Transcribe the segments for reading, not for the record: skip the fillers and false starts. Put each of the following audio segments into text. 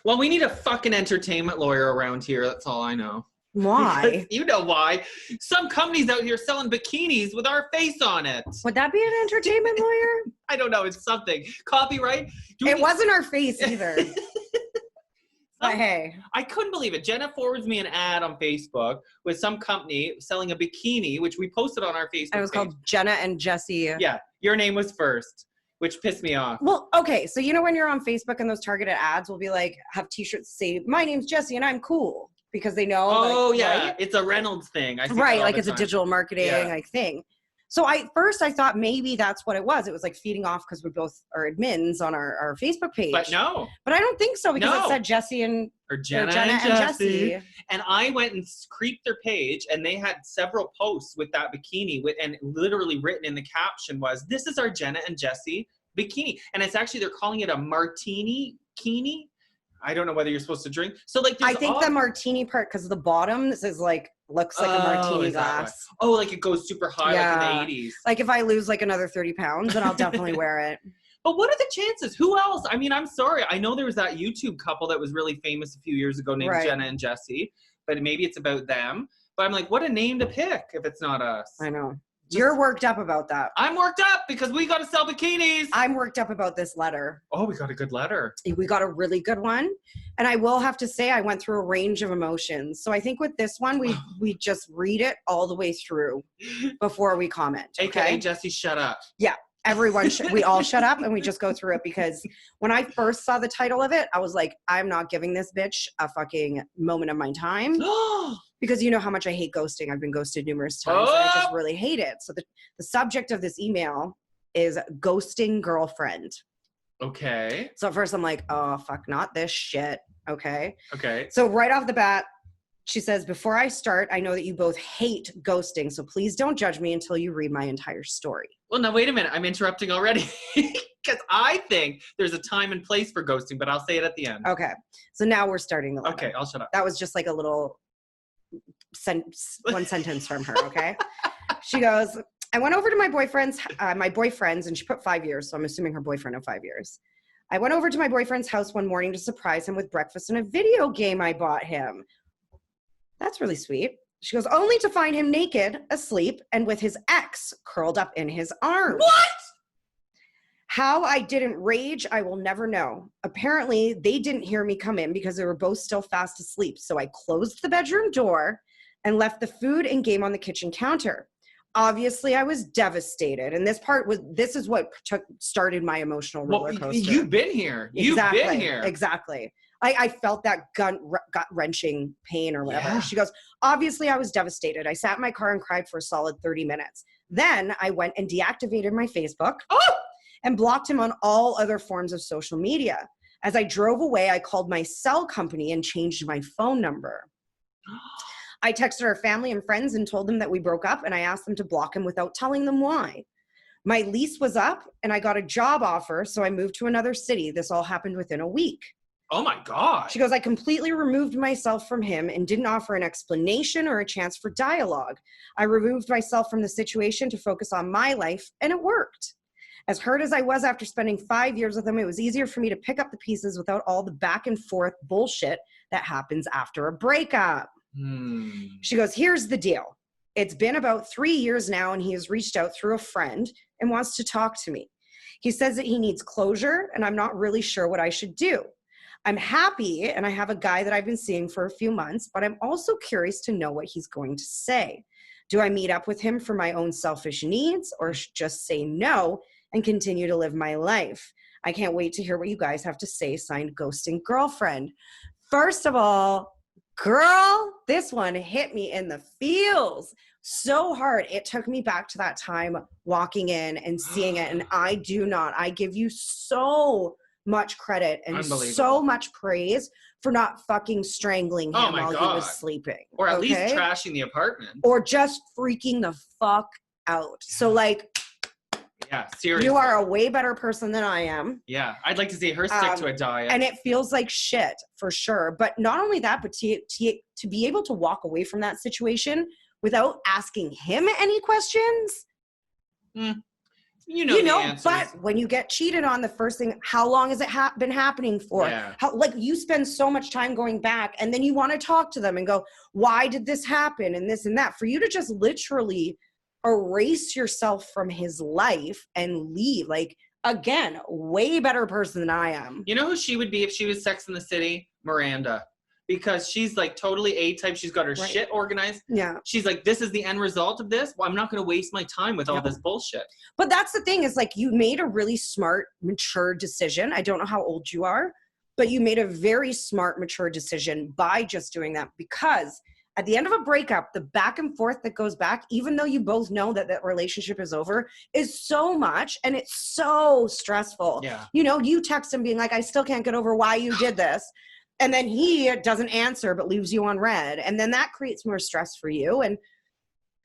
Well, we need a fucking entertainment lawyer around here. That's all I know. Why? Because you know why. Some companies out here selling bikinis with our face on it. Would that be an entertainment lawyer? I don't know. It's something. Copyright? Wasn't our face either. But hey. I couldn't believe it. Jenna forwards me an ad on Facebook with some company selling a bikini, which we posted on our Facebook page. It was called Jenna and Jesse. Yeah. Your name was first, which pissed me off. Well, okay. So you know when you're on Facebook and those targeted ads will be like, have t-shirts say, my name's Jesse and I'm cool. Because they know. Oh, like, yeah. Right? It's a Reynolds thing. I see right. Like it's time. a digital marketing like thing. So I thought maybe that's what it was. It was like feeding off because we both are admins on our Facebook page. But no. But I don't think so because it said Jesse and or Jenna and Jesse. And I went and creeped their page and they had several posts with that bikini and literally written in the caption was, this is our Jenna and Jesse bikini. And it's actually, they're calling it a martini bikini. I don't know whether you're supposed to drink. So like, I think the martini part, because the bottom, this is like, looks like a martini glass. Oh, like it goes super high like in the 80s. Like if I lose like another 30 pounds, then I'll definitely wear it. But what are the chances? Who else? I mean, I'm sorry. I know there was that YouTube couple that was really famous a few years ago named Jenna and Jesse, but maybe it's about them. But I'm like, what a name to pick if it's not us. I know. You're worked up about that. I'm worked up because we got to sell bikinis. I'm worked up about this letter. Oh, we got a good letter. We got a really good one. And I will have to say I went through a range of emotions. So I think with this one, we just read it all the way through before we comment. AKA Jesse, shut up. Yeah. Everyone, we all shut up and we just go through it because when I first saw the title of it, I was like, I'm not giving this bitch a fucking moment of my time. Because you know how much I hate ghosting. I've been ghosted numerous times and I just really hate it. So the subject of this email is ghosting girlfriend. Okay. So at first I'm like, oh, fuck, not this shit. Okay. Okay. So right off the bat, she says, before I start, I know that you both hate ghosting. So please don't judge me until you read my entire story. Well, now wait a minute. I'm interrupting already. Because I think there's a time and place for ghosting, but I'll say it at the end. Okay. So now we're starting the letter. Okay, I'll shut up. That was just like a little one sentence from her, okay? She goes, I went over to my boyfriend's, and she put 5 years, so I'm assuming her boyfriend of 5 years. I went over to my boyfriend's house one morning to surprise him with breakfast and a video game I bought him. That's really sweet. She goes, only to find him naked, asleep, and with his ex curled up in his arms. What? How I didn't rage, I will never know. Apparently, they didn't hear me come in because they were both still fast asleep. So I closed the bedroom door and left the food and game on the kitchen counter. Obviously, I was devastated. And this is what started my emotional roller coaster. You've been here. You've been here. Exactly. I felt that gut-wrenching pain or whatever. Yeah. She goes, obviously, I was devastated. I sat in my car and cried for a solid 30 minutes. Then I went and deactivated my Facebook and blocked him on all other forms of social media. As I drove away, I called my cell company and changed my phone number. I texted our family and friends and told them that we broke up, and I asked them to block him without telling them why. My lease was up, and I got a job offer, so I moved to another city. This all happened within a week. Oh my God. She goes, I completely removed myself from him and didn't offer an explanation or a chance for dialogue. I removed myself from the situation to focus on my life, and it worked. As hurt as I was after spending 5 years with him, it was easier for me to pick up the pieces without all the back and forth bullshit that happens after a breakup. She goes, here's the deal. It's been about 3 years now, and he has reached out through a friend and wants to talk to me. He says that he needs closure, and I'm not really sure what I should do. I'm happy, and I have a guy that I've been seeing for a few months, but I'm also curious to know what he's going to say. Do I meet up with him for my own selfish needs, or just say no and continue to live my life? I can't wait to hear what you guys have to say. Signed, Ghosting Girlfriend. First of all, girl, this one hit me in the feels so hard. It took me back to that time walking in and seeing it, and I give you so much credit and so much praise for not fucking strangling him while he was sleeping. Or at least trashing the apartment. Or just freaking the fuck out. So like, yeah, seriously. You are a way better person than I am. Yeah, I'd like to see her stick to a diet. And it feels like shit, for sure. But not only that, but to be able to walk away from that situation without asking him any questions. You know the answers. But when you get cheated on, the first thing, how long has it been happening for? Yeah. How, like, you spend so much time going back, and then you want to talk to them and go, why did this happen? And this and that. For you to just literally erase yourself from his life and leave, like, again, way better person than I am. You know who she would be if she was Sex in the City? Miranda. Because she's like totally A-type. She's got her shit organized. Yeah. She's like, this is the end result of this. Well, I'm not going to waste my time with all this bullshit. But that's the thing, is like, you made a really smart, mature decision. I don't know how old you are, but you made a very smart, mature decision by just doing that, because at the end of a breakup, the back and forth that goes back, even though you both know that that relationship is over, is so much, and it's so stressful. Yeah. You know, you text him being like, I still can't get over why you did this. And then he doesn't answer but leaves you on red. And then that creates more stress for you. And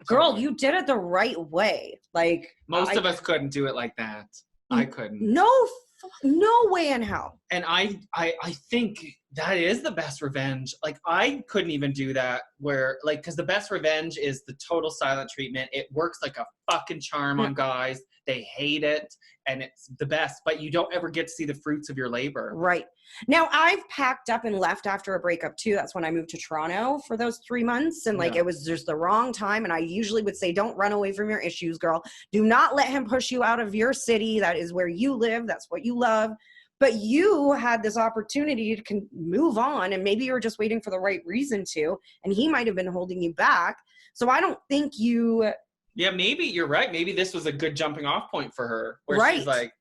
girl, you did it the right way. Like, most of us couldn't do it like that. I couldn't. No way in hell. And I think that is the best revenge. Like, I couldn't even do that, where, like, because the best revenge is the total silent treatment. It works like a fucking charm on guys. They hate it, and it's the best, but you don't ever get to see the fruits of your labor. Right. Now, I've packed up and left after a breakup too. That's when I moved to Toronto for those 3 months. And like, it was just the wrong time. And I usually would say, don't run away from your issues, girl. Do not let him push you out of your city. That is where you live. That's what you love. But you had this opportunity to move on, and maybe you were just waiting for the right reason to, and he might have been holding you back. So I don't think you... Yeah, maybe you're right. Maybe this was a good jumping off point for her. Where she's like...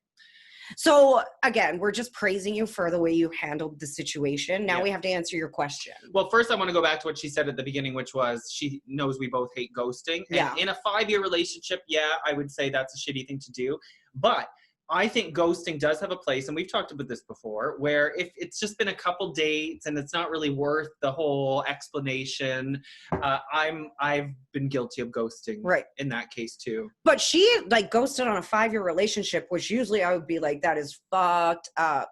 So again, we're just praising you for the way you handled the situation. Now we have to answer your question. Well, first I want to go back to what she said at the beginning, which was she knows we both hate ghosting. And in a 5-year relationship, I would say that's a shitty thing to do. But I think ghosting does have a place, and we've talked about this before, where if it's just been a couple dates and it's not really worth the whole explanation, I've been guilty of ghosting in that case too. But she like ghosted on a 5-year relationship, which usually I would be like, that is fucked up.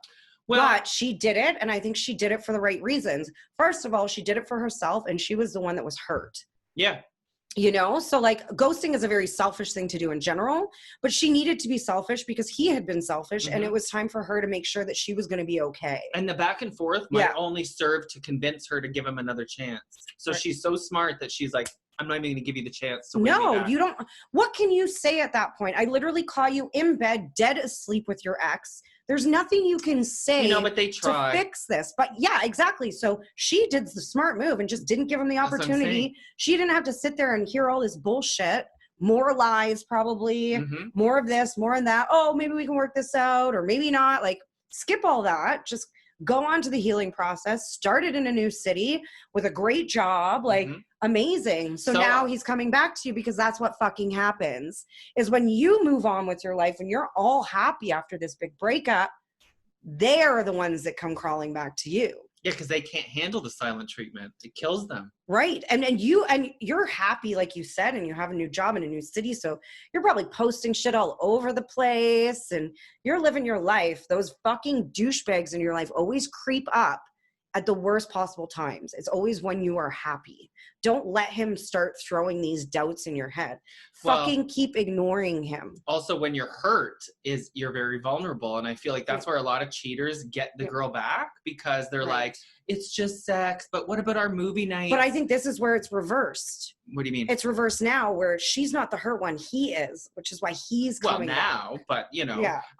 Well, but she did it, and I think she did it for the right reasons. First of all, she did it for herself, and she was the one that was hurt. Yeah. You know, so like ghosting is a very selfish thing to do in general, but she needed to be selfish because he had been selfish, and it was time for her to make sure that she was going to be okay. And the back and forth might only serve to convince her to give him another chance. So she's so smart that she's like, I'm not even going to give you the chance to win me back. You don't. What can you say at that point? I literally call you in bed, dead asleep with your ex. There's nothing you can say but they try to fix this. But yeah, exactly. So she did the smart move and just didn't give him the opportunity. She didn't have to sit there and hear all this bullshit. More lies, probably. More of this, more of that. Oh, maybe we can work this out, or maybe not. Like, skip all that. Just go on to the healing process. Started in a new city with a great job. Like, amazing. So now he's coming back to you, because that's what fucking happens, is when you move on with your life and you're all happy after this big breakup, they're the ones that come crawling back to you. Yeah, because they can't handle the silent treatment. It kills them. Right. And you're happy, like you said, and you have a new job in a new city. So you're probably posting shit all over the place and you're living your life. Those fucking douchebags in your life always creep up at the worst possible times. It's always when you are happy. Don't let him start throwing these doubts in your head. Fucking keep ignoring him. Also, when you're hurt, you're very vulnerable. And I feel like that's where a lot of cheaters get the girl back, because they're like, it's just sex, but what about our movie night? But I think this is where it's reversed. What do you mean? It's reversed now, where she's not the hurt one, he is, which is why he's coming now, but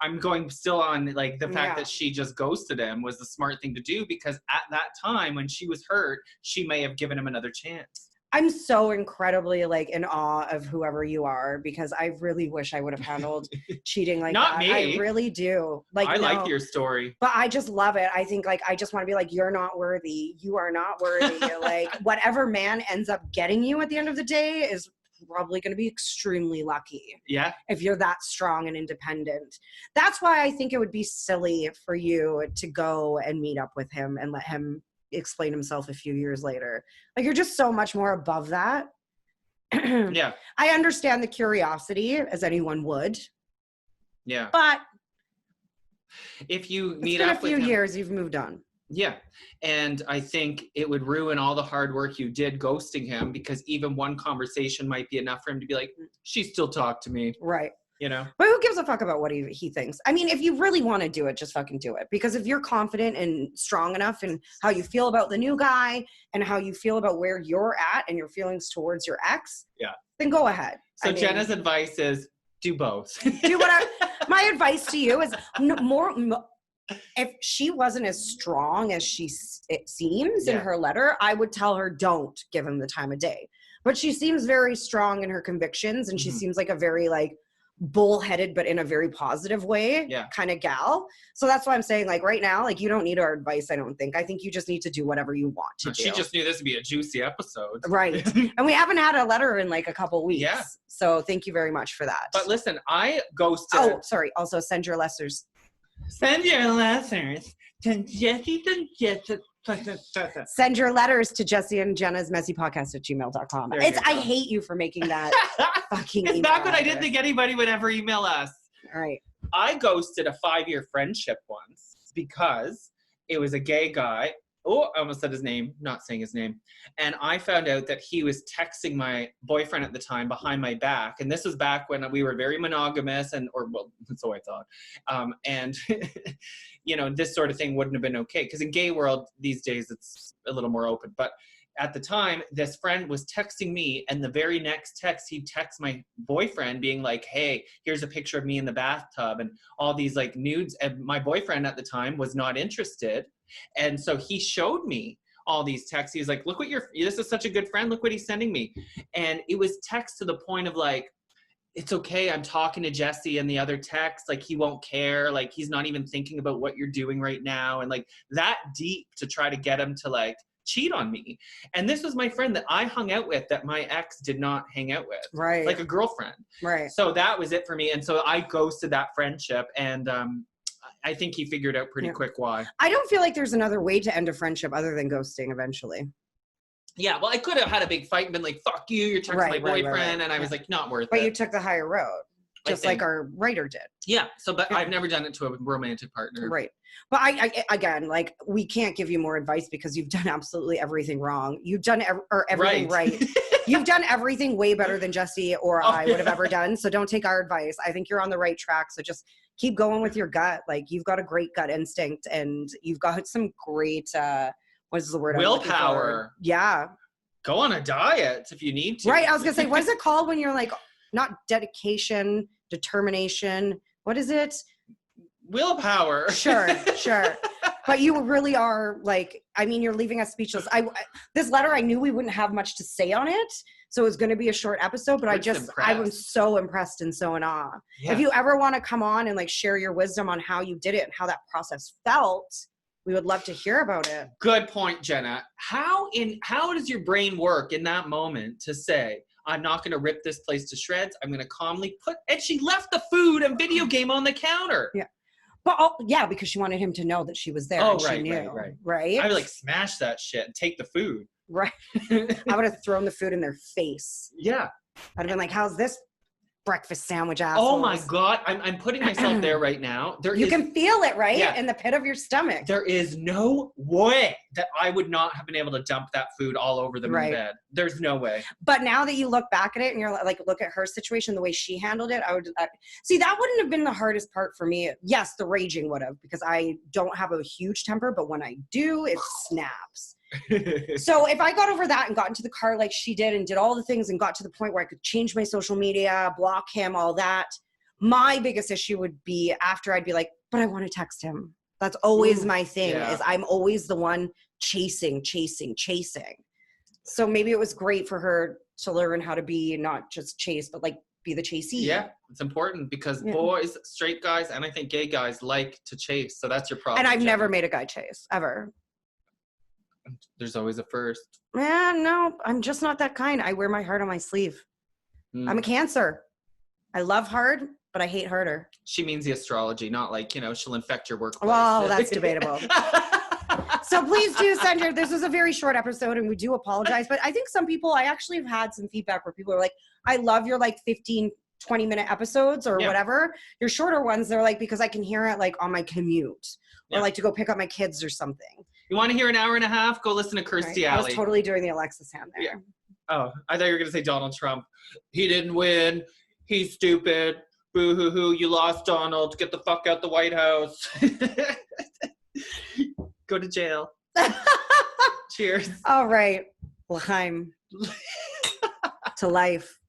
I'm going still on like the fact that she just ghosted him was the smart thing to do, because at that time when she was hurt, she may have given him another chance. I'm so incredibly like in awe of whoever you are, because I really wish I would have handled cheating like Not that. me. I really do. Like, I like your story. But I just love it. I think like I just want to be like, you're not worthy. You are not worthy. Like, whatever man ends up getting you at the end of the day is probably going to be extremely lucky. Yeah. If you're that strong and independent. That's why I think it would be silly for you to go and meet up with him and let him explain himself a few years later. Like, you're just so much more above that. Yeah. I understand the curiosity, as anyone would. Yeah. But if you meet up with him, it's been a few years, you've moved on. Yeah. And I think it would ruin all the hard work you did ghosting him, because even one conversation might be enough for him to be like, she still talked to me. Right. You know? But who gives a fuck about what he thinks? I mean, if you really want to do it, just fucking do it. Because if you're confident and strong enough in how you feel about the new guy and how you feel about where you're at and your feelings towards your ex, then go ahead. So Jenna's advice is do both. Do whatever. My advice to you is if she wasn't as strong as it seems in her letter, I would tell her don't give him the time of day. But she seems very strong in her convictions, and she seems like a very like bullheaded, but in a very positive way kind of gal. So that's why I'm saying, like, right now, like, you don't need our advice, I don't think. I think you just need to do whatever you want to do. She just knew this would be a juicy episode. Right. And we haven't had a letter in like a couple weeks. Yeah. So thank you very much for that. But listen, I ghosted. Oh, sorry. Also, send your letters. Send your letters to Jessie and Jessica. Send your letters to Jessie and Jenna's messypodcast@gmail.com. I hate you for making that fucking It's not good. I didn't think anybody would ever email us. All right. I ghosted a 5-year friendship once because it was a gay guy. Oh, I almost said his name, not saying his name. And I found out that he was texting my boyfriend at the time behind my back. And this was back when we were very monogamous well, so I thought. And, you know, this sort of thing wouldn't have been okay. Because in gay world these days, it's a little more open. But at the time, this friend was texting me, and the very next text, he'd text my boyfriend being like, hey, here's a picture of me in the bathtub and all these like nudes. And my boyfriend at the time was not interested. And so he showed me all these texts. He was like, look what this is such a good friend. Look what he's sending me. And it was text to the point of like, it's okay. I'm talking to Jessie, and the other text, like, he won't care. Like, he's not even thinking about what you're doing right now. And like that deep to try to get him to like cheat on me. And this was my friend that I hung out with that my ex did not hang out with. Right. Like a girlfriend. Right. So that was it for me. And so I ghosted that friendship, and I think he figured out pretty quick why. I don't feel like there's another way to end a friendship other than ghosting eventually. Yeah, well, I could have had a big fight and been like, fuck you, you're texting my boyfriend. And I was like, not worth it. But you took the higher road, just like our writer did. Yeah, but I've never done it to a romantic partner. Right. But I again, like, we can't give you more advice because you've done absolutely everything wrong. You've done everything right. You've done everything way better than Jessie or I would have ever done. So don't take our advice. I think you're on the right track. So just keep going with your gut. Like, you've got a great gut instinct, and you've got some great, what's the word? Willpower. Yeah. Go on a diet if you need to. Right. I was going to say, what is it called when you're like, not dedication, determination? What is it? Willpower. Sure. But you really are like, I mean, you're leaving us speechless. This letter, I knew we wouldn't have much to say on it. So it was going to be a short episode, but I was so impressed and so in awe. Yeah. If you ever want to come on and like share your wisdom on how you did it and how that process felt, we would love to hear about it. Good point, Jenna. How does your brain work in that moment to say, I'm not going to rip this place to shreds. I'm going to calmly and she left the food and video game on the counter. Yeah. But because she wanted him to know that she was there. Oh, and she knew, right. I would like smash that shit and take the food. Right. I would have thrown the food in their face. Yeah. I'd have been like, how's this breakfast sandwich assholes? Oh my God. I'm putting myself there right now. You can feel it, right? Yeah. In the pit of your stomach. There is no way that I would not have been able to dump that food all over them in bed. There's no way. But now that you look back at it and you're like, look at her situation, the way she handled it, I would see that wouldn't have been the hardest part for me. Yes, the raging would have, because I don't have a huge temper, but when I do, it snaps. So if I got over that and got into the car like she did and did all the things and got to the point where I could change my social media, block him, all that, my biggest issue would be after I'd be like, but I want to text him. That's always my thing is I'm always the one chasing. So maybe it was great for her to learn how to be not just chase, but like be the chasee. Yeah, it's important because boys, straight guys, and I think gay guys like to chase. So that's your problem. And I've never made a guy chase, ever. There's always a first. Man, no, I'm just not that kind. I wear my heart on my sleeve. I'm a Cancer. I love hard, but I hate harder. She means the astrology, not like, she'll infect your workplace. Well, that's debatable. So please do send this was a very short episode and we do apologize, but I think some people, I actually have had some feedback where people are like, I love your like 15, 20-minute episodes or whatever. Your shorter ones, they're like, because I can hear it like on my commute or like to go pick up my kids or something. You want to hear an hour and a half? Go listen to Kirstie Alley. I was totally doing the Alexis hand there. Yeah. Oh, I thought you were going to say Donald Trump. He didn't win. He's stupid. Boo hoo hoo, you lost, Donald. Get the fuck out the White House. Go to jail. Cheers. All right. L'chaim. To life.